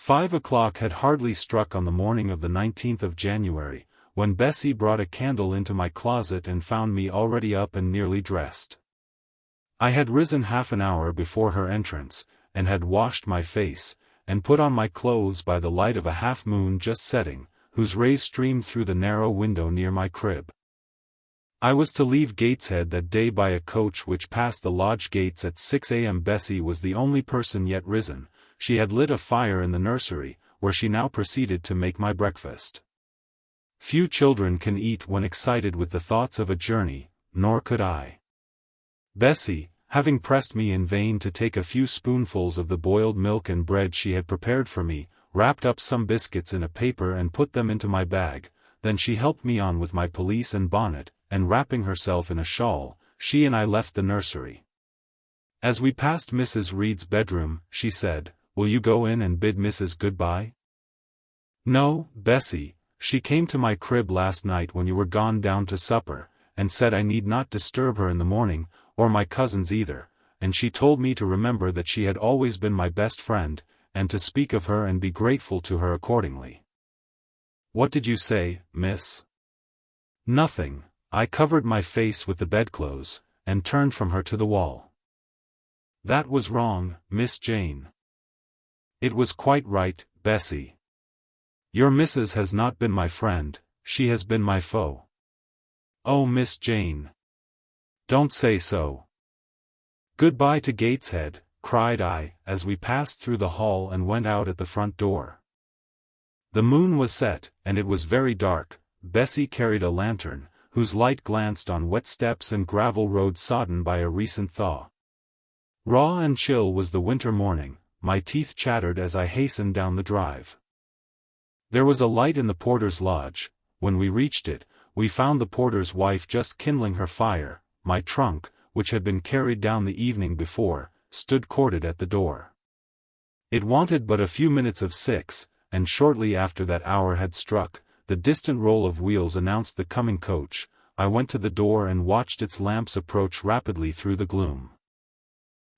5 o'clock had hardly struck on the morning of the 19th of January, when Bessie brought a candle into my closet and found me already up and nearly dressed. I had risen half an hour before her entrance, and had washed my face, and put on my clothes by the light of a half-moon just setting, whose rays streamed through the narrow window near my crib. I was to leave Gateshead that day by a coach which passed the lodge gates at 6 a.m. Bessie was the only person yet risen. She had lit a fire in the nursery, where she now proceeded to make my breakfast. Few children can eat when excited with the thoughts of a journey, nor could I. Bessie, having pressed me in vain to take a few spoonfuls of the boiled milk and bread she had prepared for me, wrapped up some biscuits in a paper and put them into my bag. Then she helped me on with my pelisse and bonnet, and wrapping herself in a shawl, she and I left the nursery. As we passed Mrs. Reed's bedroom, she said, "Will you go in and bid Mrs. goodbye?" "No, Bessie. She came to my crib last night when you were gone down to supper, and said I need not disturb her in the morning, or my cousins either, and she told me to remember that she had always been my best friend, and to speak of her and be grateful to her accordingly." "What did you say, miss?" "Nothing. I covered my face with the bedclothes, and turned from her to the wall." "That was wrong, Miss Jane." "It was quite right, Bessie. Your missus has not been my friend, she has been my foe." "Oh, Miss Jane. Don't say so." "Goodbye to Gateshead," cried I, as we passed through the hall and went out at the front door. The moon was set, and it was very dark. Bessie carried a lantern, whose light glanced on wet steps and gravel road sodden by a recent thaw. Raw and chill was the winter morning. My teeth chattered as I hastened down the drive. There was a light in the porter's lodge. When we reached it, we found the porter's wife just kindling her fire. My trunk, which had been carried down the evening before, stood corded at the door. It wanted but a few minutes of 6, and shortly after that hour had struck, the distant roll of wheels announced the coming coach. I went to the door and watched its lamps approach rapidly through the gloom.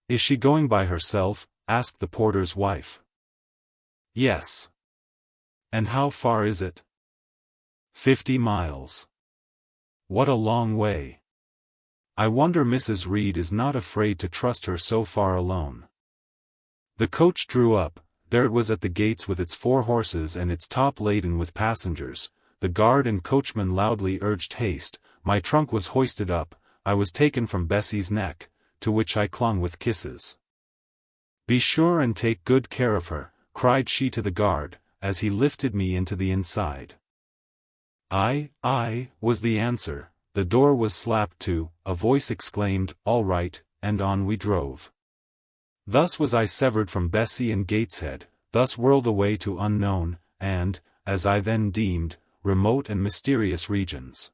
"Is she going by herself?" asked the porter's wife. "Yes." "And how far is it?" 50 miles. What a long way. I wonder Mrs. Reed is not afraid to trust her so far alone. The coach drew up. There it was at the gates with its 4 horses and its top laden with passengers. The guard and coachman loudly urged haste. My trunk was hoisted up. I was taken from Bessie's neck, to which I clung with kisses. "Be sure and take good care of her," cried she to the guard, as he lifted me into the inside. "Aye," was the answer. The door was slapped to, a voice exclaimed, "All right," and on we drove. Thus was I severed from Bessie and Gateshead, thus whirled away to unknown, and, as I then deemed, remote and mysterious regions.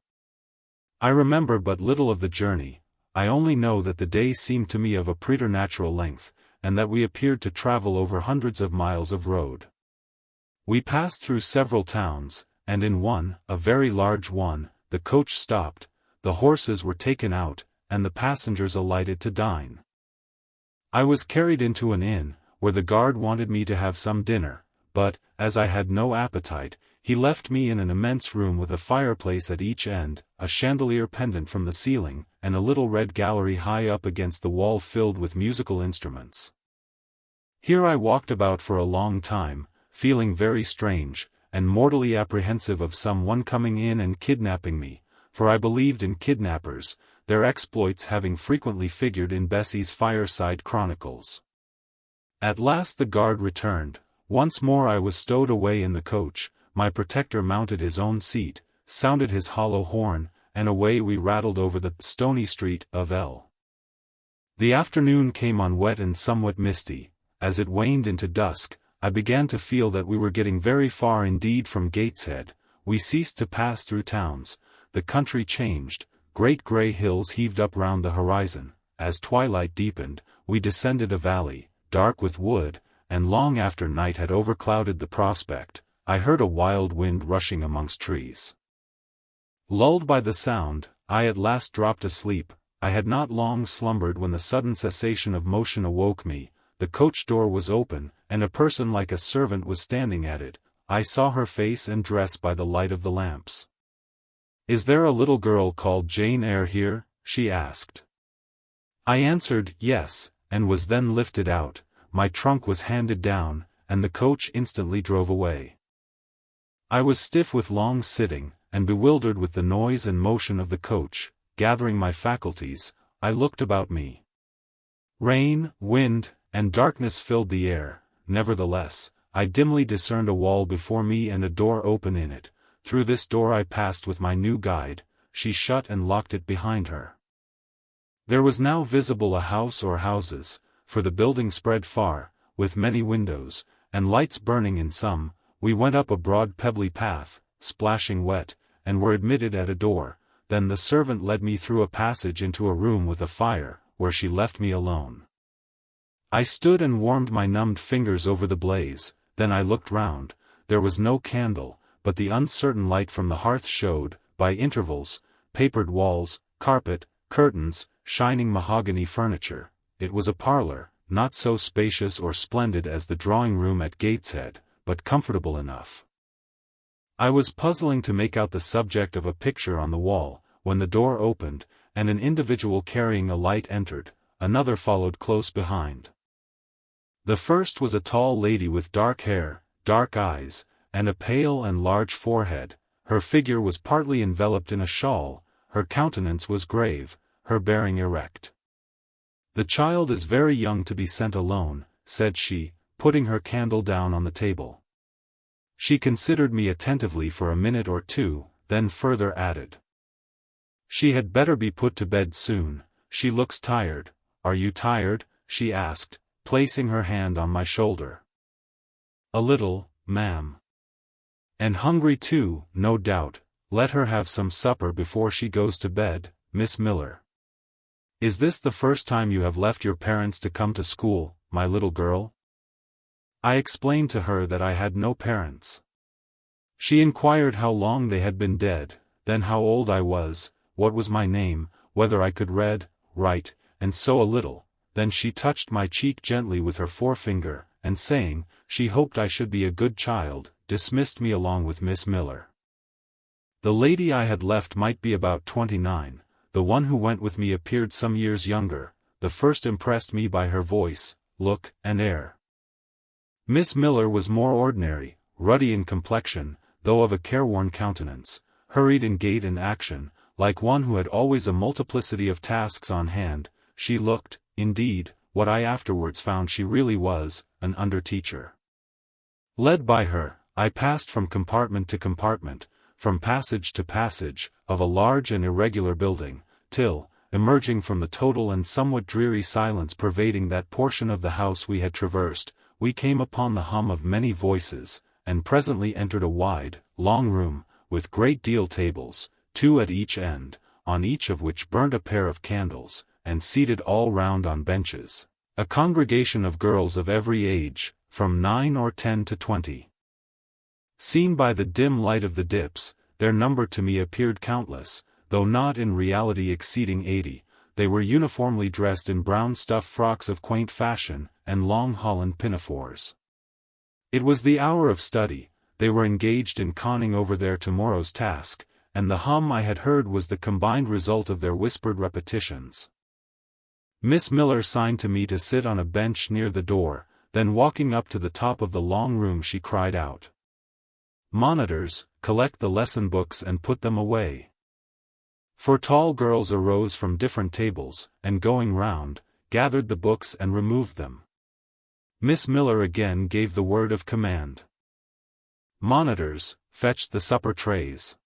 I remember but little of the journey. I only know that the day seemed to me of a preternatural length, and that we appeared to travel over hundreds of miles of road. We passed through several towns, and in one, a very large one, the coach stopped, the horses were taken out, and the passengers alighted to dine. I was carried into an inn, where the guard wanted me to have some dinner, but, as I had no appetite, he left me in an immense room with a fireplace at each end, a chandelier pendant from the ceiling, and a little red gallery high up against the wall filled with musical instruments. Here I walked about for a long time, feeling very strange, and mortally apprehensive of some one coming in and kidnapping me, for I believed in kidnappers, their exploits having frequently figured in Bessie's fireside chronicles. At last the guard returned. Once more I was stowed away in the coach. My protector mounted his own seat, sounded his hollow horn, and away we rattled over the stony street of L. The afternoon came on wet and somewhat misty. As it waned into dusk, I began to feel that we were getting very far indeed from Gateshead. We ceased to pass through towns. The country changed. Great grey hills heaved up round the horizon. As twilight deepened, we descended a valley, dark with wood, and long after night had overclouded the prospect, I heard a wild wind rushing amongst trees. Lulled by the sound, I at last dropped asleep. I had not long slumbered when the sudden cessation of motion awoke me. The coach door was open, and a person like a servant was standing at it. I saw her face and dress by the light of the lamps. "Is there a little girl called Jane Eyre here?" she asked. I answered, yes, and was then lifted out. My trunk was handed down, and the coach instantly drove away. I was stiff with long sitting, and bewildered with the noise and motion of the coach. Gathering my faculties, I looked about me. Rain, wind, and darkness filled the air. Nevertheless, I dimly discerned a wall before me and a door open in it. Through this door I passed with my new guide. She shut and locked it behind her. There was now visible a house or houses, for the building spread far, with many windows, and lights burning in some. We went up a broad pebbly path, splashing wet, and were admitted at a door. Then the servant led me through a passage into a room with a fire, where she left me alone. I stood and warmed my numbed fingers over the blaze. Then I looked round. There was no candle, but the uncertain light from the hearth showed, by intervals, papered walls, carpet, curtains, shining mahogany furniture. It was a parlor, not so spacious or splendid as the drawing-room at Gateshead, but comfortable enough. I was puzzling to make out the subject of a picture on the wall, when the door opened, and an individual carrying a light entered. Another followed close behind. The first was a tall lady with dark hair, dark eyes, and a pale and large forehead. Her figure was partly enveloped in a shawl, her countenance was grave, her bearing erect. "The child is very young to be sent alone," said she, putting her candle down on the table. She considered me attentively for a minute or two, then further added, "She had better be put to bed soon. She looks tired." "Are you tired?" she asked, placing her hand on my shoulder. "A little, ma'am." "And hungry too, no doubt. Let her have some supper before she goes to bed, Miss Miller. Is this the first time you have left your parents to come to school, my little girl?" I explained to her that I had no parents. She inquired how long they had been dead, then how old I was, what was my name, whether I could read, write, and sew a little. Then she touched my cheek gently with her forefinger, and saying, she hoped I should be a good child, dismissed me along with Miss Miller. The lady I had left might be about 29, the one who went with me appeared some years younger. The first impressed me by her voice, look, and air. Miss Miller was more ordinary, ruddy in complexion, though of a careworn countenance, hurried in gait and action, like one who had always a multiplicity of tasks on hand. She looked, indeed, what I afterwards found she really was, an under-teacher. Led by her, I passed from compartment to compartment, from passage to passage, of a large and irregular building, till, emerging from the total and somewhat dreary silence pervading that portion of the house we had traversed, we came upon the hum of many voices, and presently entered a wide, long room, with great deal tables, 2 at each end, on each of which burnt a pair of candles, and seated all round on benches, a congregation of girls of every age, from 9 or 10 to 20. Seen by the dim light of the dips, their number to me appeared countless, though not in reality exceeding 80. They were uniformly dressed in brown stuff frocks of quaint fashion, and long holland pinafores. It was the hour of study. They were engaged in conning over their tomorrow's task, and the hum I had heard was the combined result of their whispered repetitions. Miss Miller signed to me to sit on a bench near the door, then walking up to the top of the long room she cried out, "Monitors, collect the lesson books and put them away." 4 tall girls arose from different tables, and going round, gathered the books and removed them. Miss Miller again gave the word of command. "Monitors, fetch the supper trays."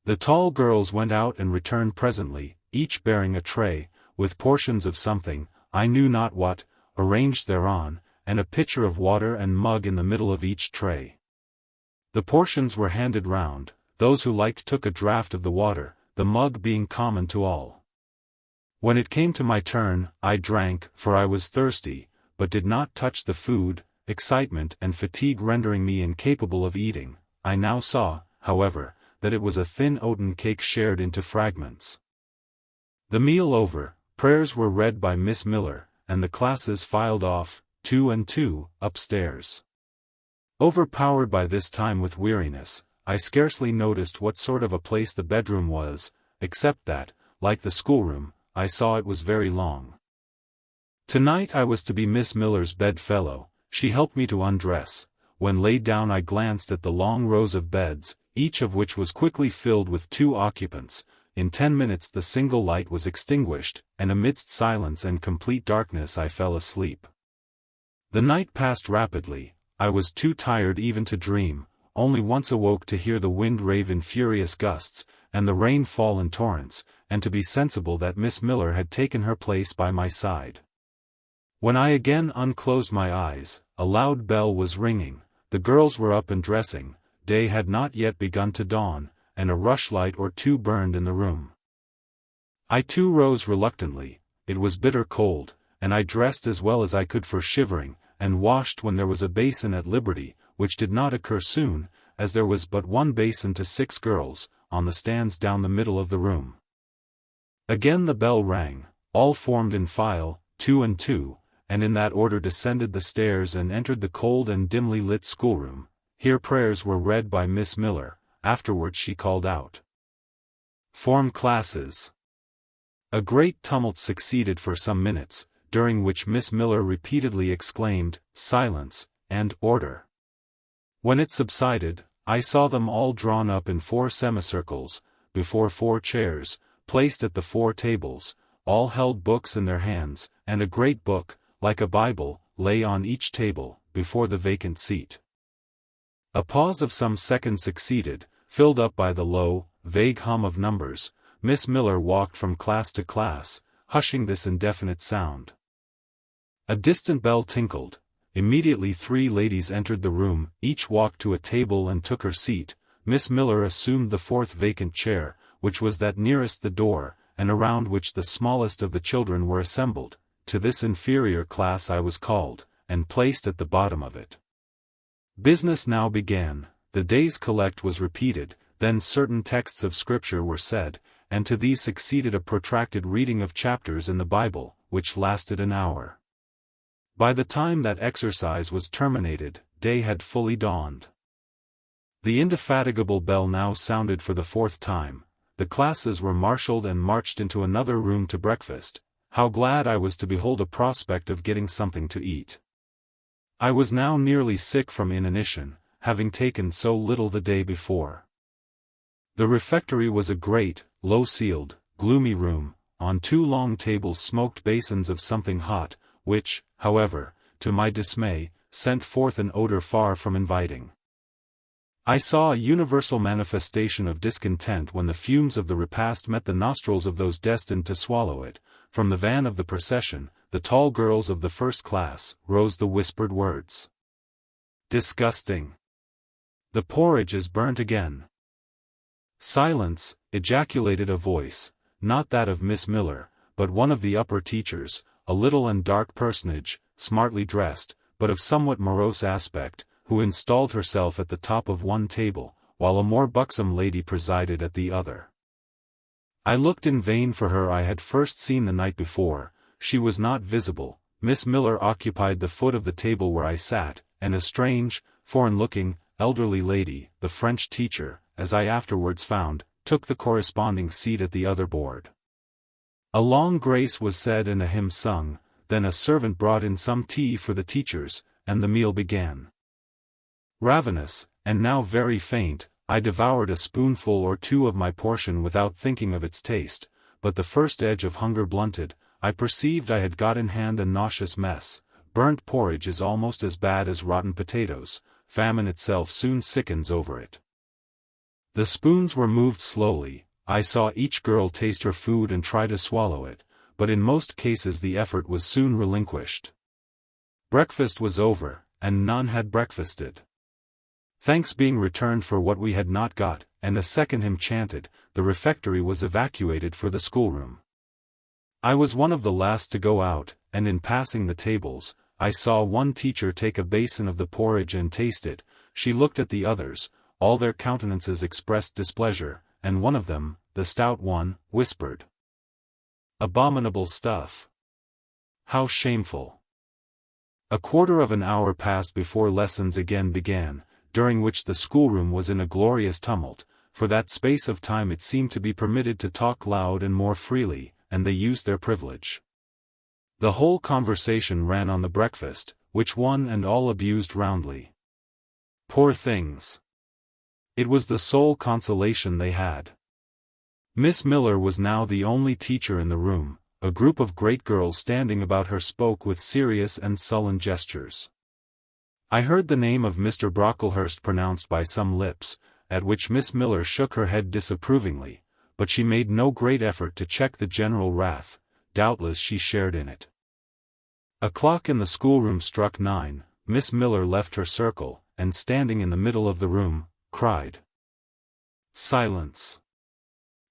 The tall girls went out and returned presently, each bearing a tray, with portions of something, I knew not what, arranged thereon, and a pitcher of water and mug in the middle of each tray. The portions were handed round. Those who liked took a draught of the water, the mug being common to all. When it came to my turn, I drank, for I was thirsty, but did not touch the food, excitement and fatigue rendering me incapable of eating. I now saw, however, that it was a thin oaten cake shared into fragments. The meal over, prayers were read by Miss Miller, and the classes filed off, 2 and 2, upstairs. Overpowered by this time with weariness, I scarcely noticed what sort of a place the bedroom was, except that, like the schoolroom, I saw it was very long. Tonight I was to be Miss Miller's bedfellow. She helped me to undress. When laid down I glanced at the long rows of beds, each of which was quickly filled with 2 occupants. In 10 minutes the single light was extinguished, and amidst silence and complete darkness I fell asleep. The night passed rapidly. I was too tired even to dream, only once awoke to hear the wind rave in furious gusts, and the rain fall in torrents, and to be sensible that Miss Miller had taken her place by my side. When I again unclosed my eyes, a loud bell was ringing, the girls were up and dressing, day had not yet begun to dawn, and a rushlight or 2 burned in the room. I too rose reluctantly. It was bitter cold, and I dressed as well as I could for shivering, and washed when there was a basin at liberty, which did not occur soon, as there was but 1 basin to 6 girls, on the stands down the middle of the room. Again the bell rang, all formed in file, 2 and 2, and in that order descended the stairs and entered the cold and dimly lit schoolroom. Here prayers were read by Miss Miller. Afterwards she called out, "Form classes." A great tumult succeeded for some minutes, during which Miss Miller repeatedly exclaimed, "Silence," and "Order." When it subsided, I saw them all drawn up in 4 semicircles, before 4 chairs, placed at the 4 tables, all held books in their hands, and a great book, like a Bible, lay on each table, before the vacant seat. A pause of some seconds succeeded, filled up by the low, vague hum of numbers. Miss Miller walked from class to class, hushing this indefinite sound. A distant bell tinkled. Immediately 3 ladies entered the room, each walked to a table and took her seat. Miss Miller assumed the 4th vacant chair, which was that nearest the door, and around which the smallest of the children were assembled. To this inferior class I was called, and placed at the bottom of it. Business now began. The day's collect was repeated, then certain texts of Scripture were said, and to these succeeded a protracted reading of chapters in the Bible, which lasted an hour. By the time that exercise was terminated, day had fully dawned. The indefatigable bell now sounded for the 4th time. The classes were marshaled and marched into another room to breakfast. How glad I was to behold a prospect of getting something to eat. I was now nearly sick from inanition, having taken so little the day before. The refectory was a great, low-ceiled, gloomy room. On 2 long tables smoked basins of something hot, which, however, to my dismay, sent forth an odor far from inviting. I saw a universal manifestation of discontent when the fumes of the repast met the nostrils of those destined to swallow it. From the van of the procession, the tall girls of the 1st class, rose the whispered words, "Disgusting! The porridge is burnt again." "Silence!" ejaculated a voice, not that of Miss Miller, but one of the upper teachers, a little and dark personage, smartly dressed, but of somewhat morose aspect, who installed herself at the top of one table, while a more buxom lady presided at the other. I looked in vain for her I had first seen the night before. She was not visible. Miss Miller occupied the foot of the table where I sat, and a strange, foreign-looking, elderly lady, the French teacher, as I afterwards found, took the corresponding seat at the other board. A long grace was said and a hymn sung, then a servant brought in some tea for the teachers, and the meal began. Ravenous, and now very faint, I devoured a spoonful or 2 of my portion without thinking of its taste, but the first edge of hunger blunted, I perceived I had got in hand a nauseous mess. Burnt porridge is almost as bad as rotten potatoes. Famine itself soon sickens over it. The spoons were moved slowly. I saw each girl taste her food and try to swallow it, but in most cases the effort was soon relinquished. Breakfast was over, and none had breakfasted. Thanks being returned for what we had not got, and a second hymn chanted, the refectory was evacuated for the schoolroom. I was one of the last to go out, and in passing the tables, I saw one teacher take a basin of the porridge and taste it. She looked at the others, all their countenances expressed displeasure, and one of them, the stout one, whispered, "Abominable stuff! How shameful!" A quarter of an hour passed before lessons again began, during which the schoolroom was in a glorious tumult. For that space of time it seemed to be permitted to talk loud and more freely, and they used their privilege. The whole conversation ran on the breakfast, which one and all abused roundly. Poor things! It was the sole consolation they had. Miss Miller was now the only teacher in the room. A group of great girls standing about her spoke with serious and sullen gestures. I heard the name of Mr. Brocklehurst pronounced by some lips, at which Miss Miller shook her head disapprovingly, but she made no great effort to check the general wrath. Doubtless she shared in it. A clock in the schoolroom struck 9, Miss Miller left her circle, and standing in the middle of the room, cried, "Silence!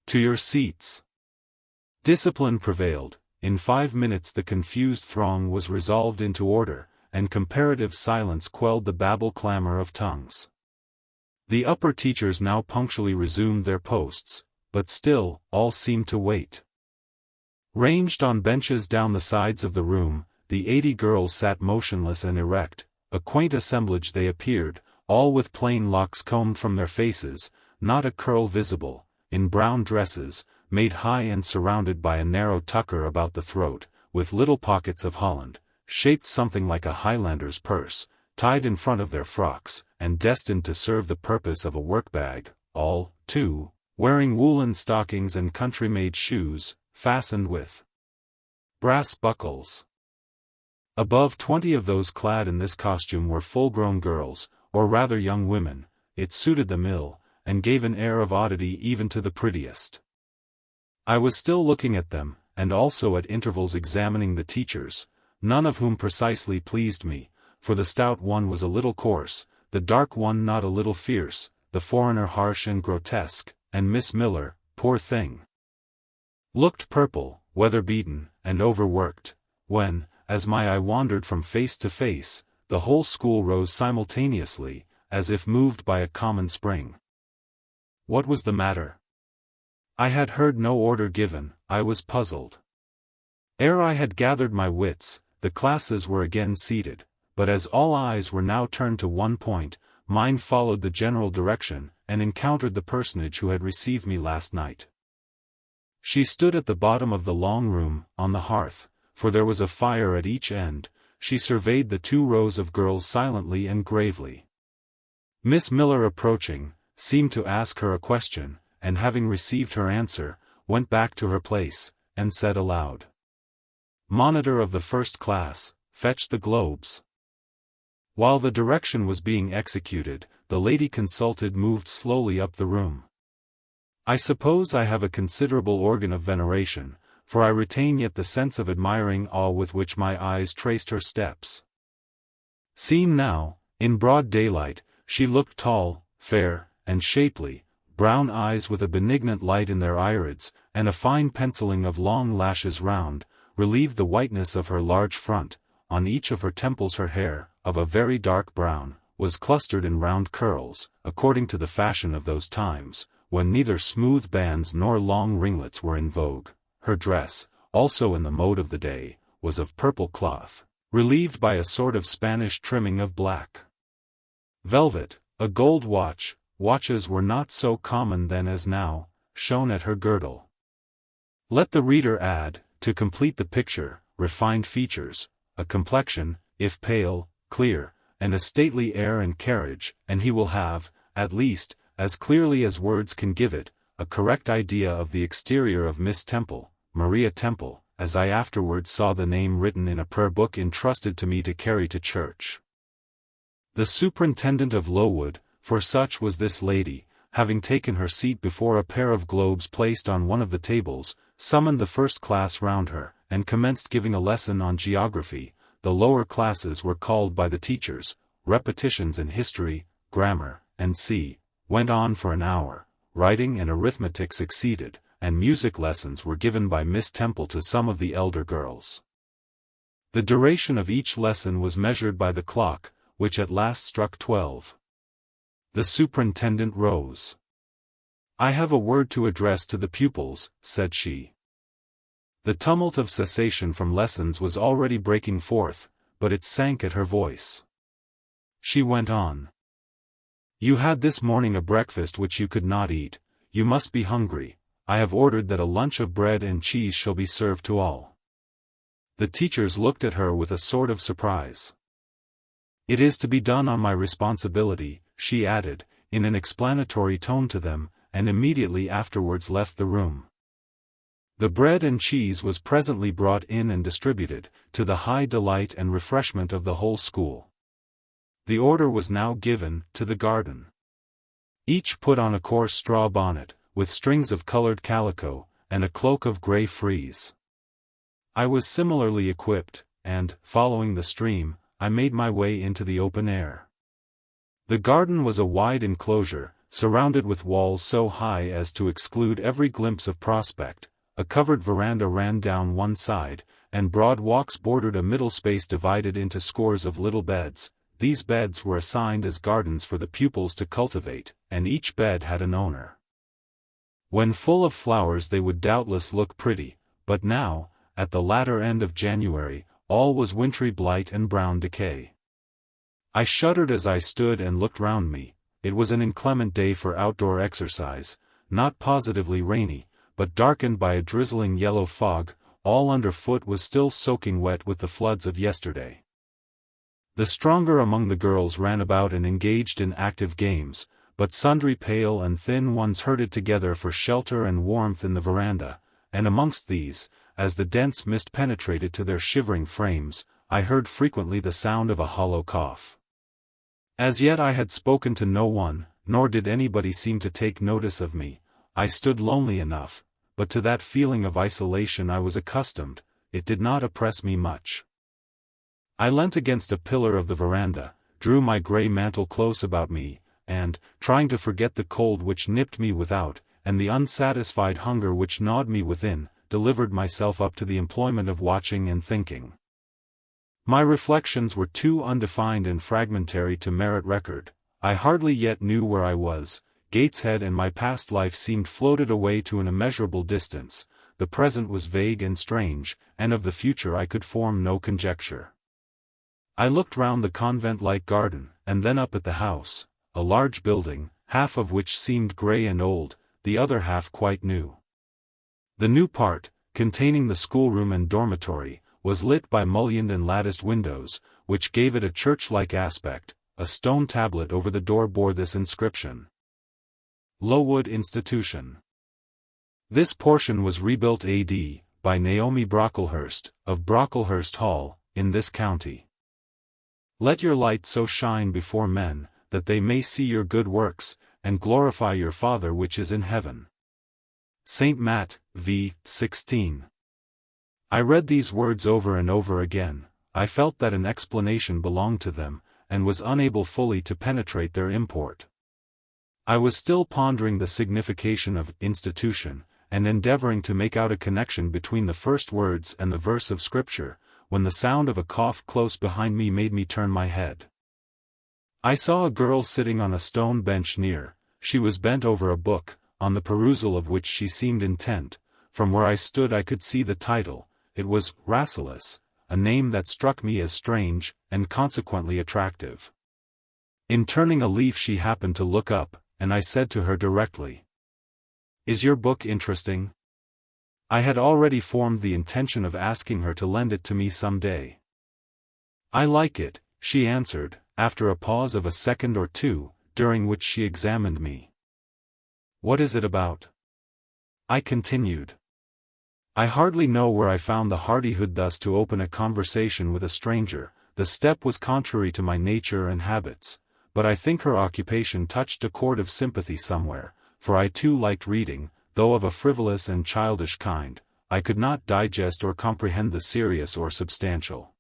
To your seats!" Discipline prevailed. In 5 minutes the confused throng was resolved into order, and comparative silence quelled the babel clamor of tongues. The upper teachers now punctually resumed their posts, but still, all seemed to wait. Ranged on benches down the sides of the room, the 80 girls sat motionless and erect. A quaint assemblage they appeared, all with plain locks combed from their faces, not a curl visible, in brown dresses, made high and surrounded by a narrow tucker about the throat, with little pockets of holland, shaped something like a Highlander's purse, tied in front of their frocks, and destined to serve the purpose of a work-bag, all, too, wearing woolen stockings and country-made shoes, fastened with brass buckles. Above 20 of those clad in this costume were full-grown girls, or rather young women. It suited them ill, and gave an air of oddity even to the prettiest. I was still looking at them, and also at intervals examining the teachers, none of whom precisely pleased me, for the stout one was a little coarse, the dark one not a little fierce, the foreigner harsh and grotesque, and Miss Miller, poor thing, looked purple, weather-beaten, and overworked, when, as my eye wandered from face to face, the whole school rose simultaneously, as if moved by a common spring. What was the matter? I had heard no order given. I was puzzled. Ere I had gathered my wits, the classes were again seated, but as all eyes were now turned to one point, mine followed the general direction, and encountered the personage who had received me last night. She stood at the bottom of the long room, on the hearth, for there was a fire at each end. She surveyed the 2 rows of girls silently and gravely. Miss Miller approaching, seemed to ask her a question, and having received her answer, went back to her place, and said aloud, "Monitor of the first class, fetch the globes." While the direction was being executed, the lady consulted moved slowly up the room. I suppose I have a considerable organ of veneration, for I retain yet the sense of admiring awe with which my eyes traced her steps. Seen now, in broad daylight, she looked tall, fair, and shapely, brown eyes with a benignant light in their irids, and a fine penciling of long lashes round, relieved the whiteness of her large front. On each of her temples her hair, of a very dark brown, was clustered in round curls, according to the fashion of those times, when neither smooth bands nor long ringlets were in vogue. Her dress, also in the mode of the day, was of purple cloth, relieved by a sort of Spanish trimming of black velvet. A gold watch, watches were not so common then as now, shone at her girdle. Let the reader add, to complete the picture, refined features, a complexion, if pale, clear, and a stately air and carriage, and he will have, at least, as clearly as words can give it, a correct idea of the exterior of Miss Temple, Maria Temple, as I afterwards saw the name written in a prayer book entrusted to me to carry to church. The superintendent of Lowood, for such was this lady, having taken her seat before a pair of globes placed on one of the tables, summoned the first class round her, and commenced giving a lesson on geography. The lower classes were called by the teachers, repetitions in history, grammar, and went on for an hour. Writing and arithmetic succeeded, and music lessons were given by Miss Temple to some of the elder girls. The duration of each lesson was measured by the clock, which at last struck 12. The superintendent rose. "I have a word to address to the pupils," said she. The tumult of cessation from lessons was already breaking forth, but it sank at her voice. She went on. "You had this morning a breakfast which you could not eat. You must be hungry. I have ordered that a lunch of bread and cheese shall be served to all." The teachers looked at her with a sort of surprise. "It is to be done on my responsibility," she added, in an explanatory tone to them, and immediately afterwards left the room. The bread and cheese was presently brought in and distributed, to the high delight and refreshment of the whole school. The order was now given, to the garden. Each put on a coarse straw bonnet, with strings of colored calico, and a cloak of gray frieze. I was similarly equipped, and, following the stream, I made my way into the open air. The garden was a wide enclosure, surrounded with walls so high as to exclude every glimpse of prospect. A covered veranda ran down one side, and broad walks bordered a middle space divided into scores of little beds. These beds were assigned as gardens for the pupils to cultivate, and each bed had an owner. When full of flowers they would doubtless look pretty, but now, at the latter end of January, all was wintry blight and brown decay. I shuddered as I stood and looked round me. It was an inclement day for outdoor exercise, not positively rainy, but darkened by a drizzling yellow fog. All underfoot was still soaking wet with the floods of yesterday. The stronger among the girls ran about and engaged in active games, but sundry pale and thin ones herded together for shelter and warmth in the veranda, and amongst these, as the dense mist penetrated to their shivering frames, I heard frequently the sound of a hollow cough. As yet I had spoken to no one, nor did anybody seem to take notice of me. I stood lonely enough, but to that feeling of isolation I was accustomed. It did not oppress me much. I leant against a pillar of the veranda, drew my grey mantle close about me, and, trying to forget the cold which nipped me without, and the unsatisfied hunger which gnawed me within, delivered myself up to the employment of watching and thinking. My reflections were too undefined and fragmentary to merit record. I hardly yet knew where I was. Gateshead and my past life seemed floated away to an immeasurable distance. The present was vague and strange, and of the future I could form no conjecture. I looked round the convent-like garden, and then up at the house, a large building, half of which seemed grey and old, the other half quite new. The new part, containing the schoolroom and dormitory, was lit by mullioned and latticed windows, which gave it a church-like aspect. A stone tablet over the door bore this inscription: Lowood Institution. This portion was rebuilt A.D. by Naomi Brocklehurst, of Brocklehurst Hall, in this county. Let your light so shine before men, that they may see your good works, and glorify your Father which is in heaven. St. Matt, v. 16. I read these words over and over again. I felt that an explanation belonged to them, and was unable fully to penetrate their import. I was still pondering the signification of institution, and endeavoring to make out a connection between the first words and the verse of Scripture, when the sound of a cough close behind me made me turn my head. I saw a girl sitting on a stone bench near. She was bent over a book, on the perusal of which she seemed intent. From where I stood I could see the title. It was Rasselas, a name that struck me as strange, and consequently attractive. In turning a leaf she happened to look up, and I said to her directly, "Is your book interesting?" I had already formed the intention of asking her to lend it to me some day. "I like it," she answered, after a pause of a second or two, during which she examined me. "What is it about?" I continued. I hardly know where I found the hardihood thus to open a conversation with a stranger. The step was contrary to my nature and habits, but I think her occupation touched a chord of sympathy somewhere, for I too liked reading, though of a frivolous and childish kind. I could not digest or comprehend the serious or substantial.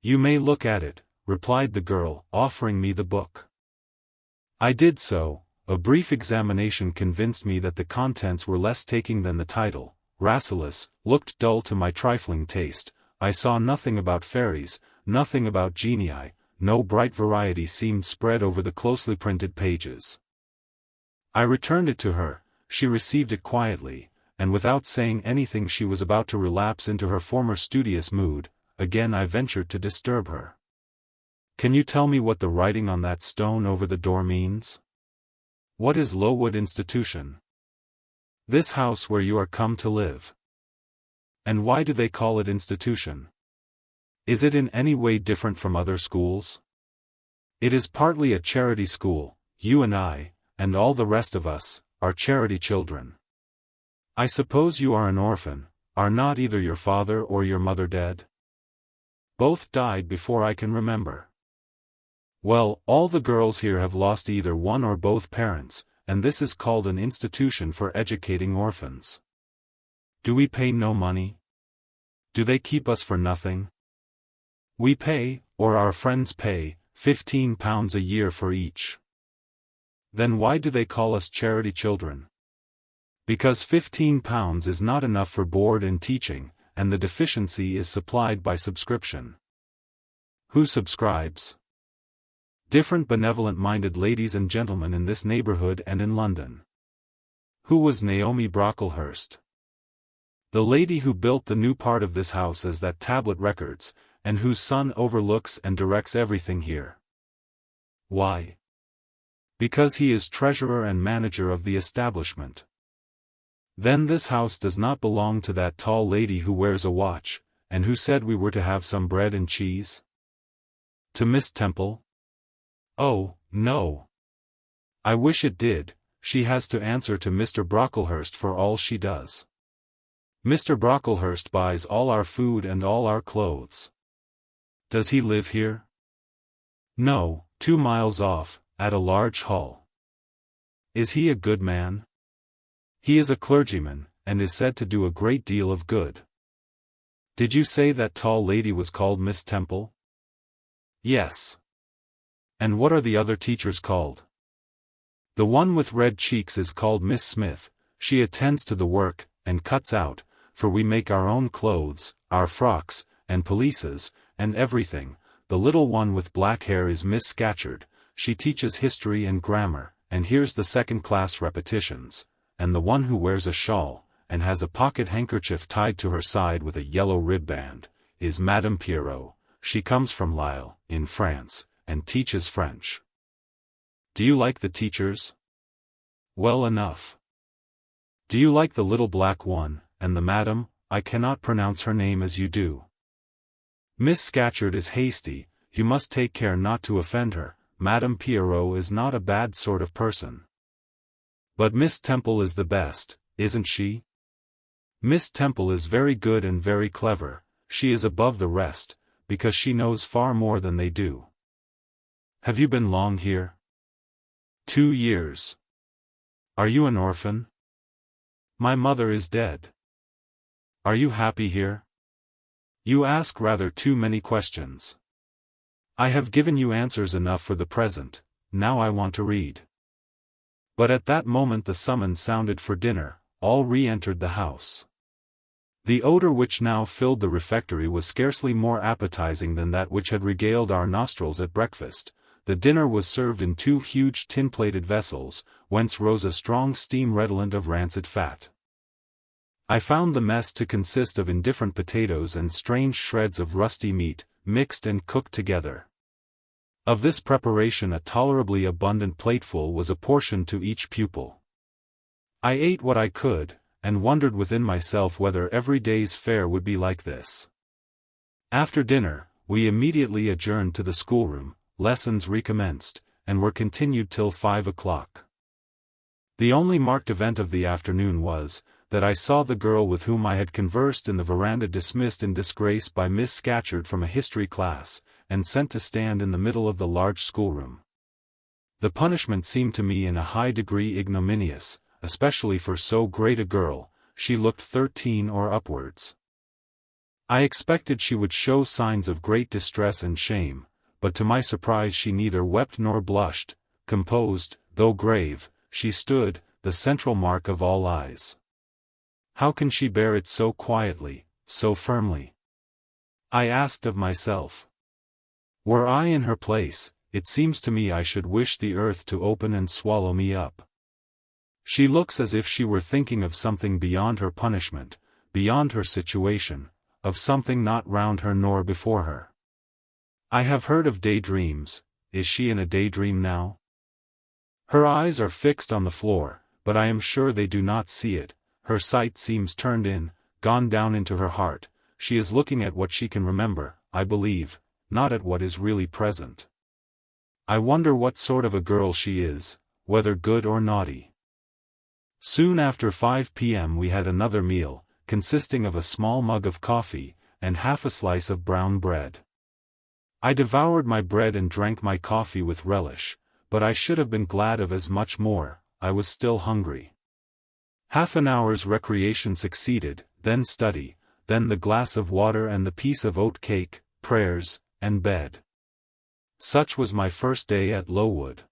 "You may look at it," replied the girl, offering me the book. I did so. A brief examination convinced me that the contents were less taking than the title. Rasselas looked dull to my trifling taste. I saw nothing about fairies, nothing about genii, no bright variety seemed spread over the closely printed pages. I returned it to her. She received it quietly, and without saying anything she was about to relapse into her former studious mood. again I ventured to disturb her. "Can you tell me what the writing on that stone over the door means? What is Lowood Institution? This house where you are come to live. And why do they call it institution? Is it in any way different from other schools? It is partly a charity school. You and I, and all the rest of us, are charity children. I suppose you are an orphan. Are not either your father or your mother dead? Both died before I can remember. Well, all the girls here have lost either one or both parents, and this is called an institution for educating orphans. Do we pay no money? Do they keep us for nothing? We pay, or our friends pay, £15 a year for each. Then why do they call us charity children? Because £15 is not enough for board and teaching, and the deficiency is supplied by subscription. Who subscribes? Different benevolent-minded ladies and gentlemen in this neighborhood and in London. Who was Naomi Brocklehurst? The lady who built the new part of this house as that tablet records, and whose son overlooks and directs everything here. Why? Because he is treasurer and manager of the establishment. Then this house does not belong to that tall lady who wears a watch, and who said we were to have some bread and cheese? To Miss Temple? Oh, no. I wish it did. She has to answer to Mr. Brocklehurst for all she does. Mr. Brocklehurst buys all our food and all our clothes. Does he live here? No, 2 miles off, at a large hall. Is he a good man? He is a clergyman, and is said to do a great deal of good. Did you say that tall lady was called Miss Temple? Yes. And what are the other teachers called? The one with red cheeks is called Miss Smith. She attends to the work, and cuts out, for we make our own clothes, our frocks, and pelisses, and everything. The little one with black hair is Miss Scatcherd. She teaches history and grammar, and hears the second-class repetitions. And the one who wears a shawl, and has a pocket handkerchief tied to her side with a yellow ribband, is Madame Pierrot. She comes from Lille, in France, and teaches French. Do you like the teachers? Well enough. Do you like the little black one, and the madam? I cannot pronounce her name as you do. Miss Scatcherd is hasty. You must take care not to offend her. Madame Pierrot is not a bad sort of person. But Miss Temple is the best, isn't she? Miss Temple is very good and very clever. She is above the rest, because she knows far more than they do. Have you been long here? 2 years. Are you an orphan? My mother is dead. Are you happy here? You ask rather too many questions. I have given you answers enough for the present. Now I want to read. But at that moment the summons sounded for dinner. All re-entered the house. The odor which now filled the refectory was scarcely more appetizing than that which had regaled our nostrils at breakfast. The dinner was served in 2 huge tin-plated vessels, whence rose a strong steam redolent of rancid fat. I found the mess to consist of indifferent potatoes and strange shreds of rusty meat, mixed and cooked together. Of this preparation a tolerably abundant plateful was apportioned to each pupil. I ate what I could, and wondered within myself whether every day's fare would be like this. After dinner, we immediately adjourned to the schoolroom. Lessons recommenced, and were continued till 5 o'clock. The only marked event of the afternoon was, that I saw the girl with whom I had conversed in the veranda dismissed in disgrace by Miss Scatcherd from a history class, and sent to stand in the middle of the large schoolroom. The punishment seemed to me in a high degree ignominious, especially for so great a girl. She looked 13 or upwards. I expected she would show signs of great distress and shame, but to my surprise she neither wept nor blushed. Composed, though grave, she stood, the central mark of all eyes. How can she bear it so quietly, so firmly? I asked of myself. Were I in her place, it seems to me I should wish the earth to open and swallow me up. She looks as if she were thinking of something beyond her punishment, beyond her situation, of something not round her nor before her. I have heard of daydreams. Is she in a daydream now? Her eyes are fixed on the floor, but I am sure they do not see it. Her sight seems turned in, gone down into her heart. She is looking at what she can remember, I believe, not at what is really present. I wonder what sort of a girl she is, whether good or naughty. Soon after 5 p.m. we had another meal, consisting of a small mug of coffee, and half a slice of brown bread. I devoured my bread and drank my coffee with relish, but I should have been glad of as much more. I was still hungry. Half an hour's recreation succeeded, then study, then the glass of water and the piece of oat cake, prayers, and bed. Such was my first day at Lowood.